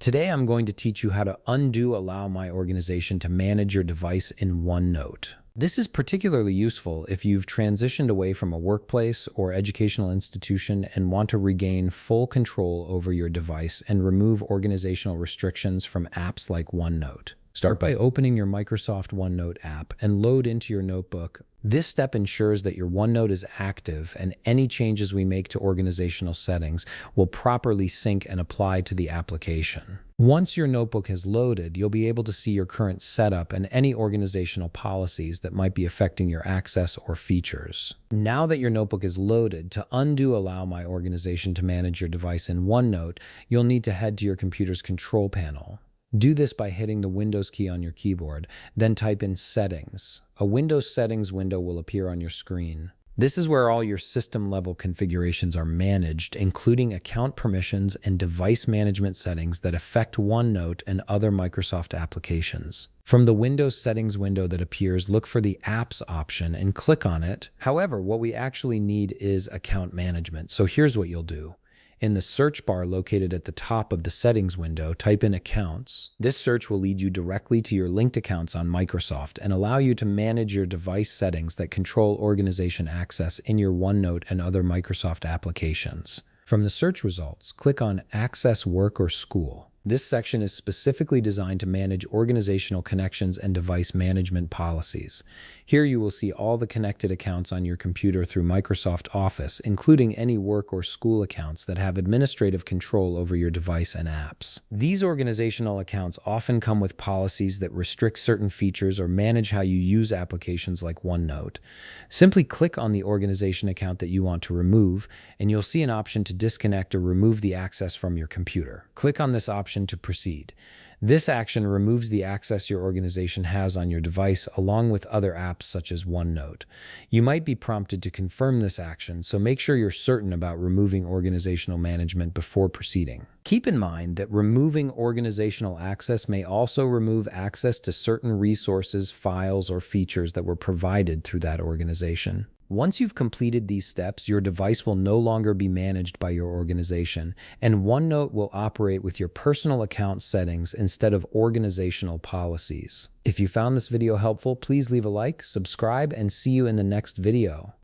Today, I'm going to teach you how to undo Allow My Organization to manage your device in OneNote. This is particularly useful if you've transitioned away from a workplace or educational institution and want to regain full control over your device and remove organizational restrictions from apps like OneNote. Start by opening your Microsoft OneNote app and load into your notebook. This step ensures that your OneNote is active and any changes we make to organizational settings will properly sync and apply to the application. Once your notebook has loaded, you'll be able to see your current setup and any organizational policies that might be affecting your access or features. Now that your notebook is loaded, to undo Allow My Organization to manage your device in OneNote, you'll need to head to your computer's control panel. Do this by hitting the Windows key on your keyboard, then type in Settings. A Windows Settings window will appear on your screen. This is where all your system-level configurations are managed, including account permissions and device management settings that affect OneNote and other Microsoft applications. From the Windows Settings window that appears, look for the Apps option and click on it. However, what we actually need is account management, so here's what you'll do. In the search bar located at the top of the settings window, type in Accounts. This search will lead you directly to your linked accounts on Microsoft and allow you to manage your device settings that control organization access in your OneNote and other Microsoft applications. From the search results, click on Access Work or School. This section is specifically designed to manage organizational connections and device management policies. Here you will see all the connected accounts on your computer through Microsoft Office, including any work or school accounts that have administrative control over your device and apps. These organizational accounts often come with policies that restrict certain features or manage how you use applications like OneNote. Simply click on the organization account that you want to remove, and you'll see an option to disconnect or remove the access from your computer. Click on this option to proceed. This action removes the access your organization has on your device along with other apps such as OneNote. You might be prompted to confirm this action, so make sure you're certain about removing organizational management before proceeding. Keep in mind that removing organizational access may also remove access to certain resources, files, or features that were provided through that organization. Once you've completed these steps, your device will no longer be managed by your organization, and OneNote will operate with your personal account settings instead of organizational policies. If you found this video helpful, please leave a like, subscribe, and see you in the next video.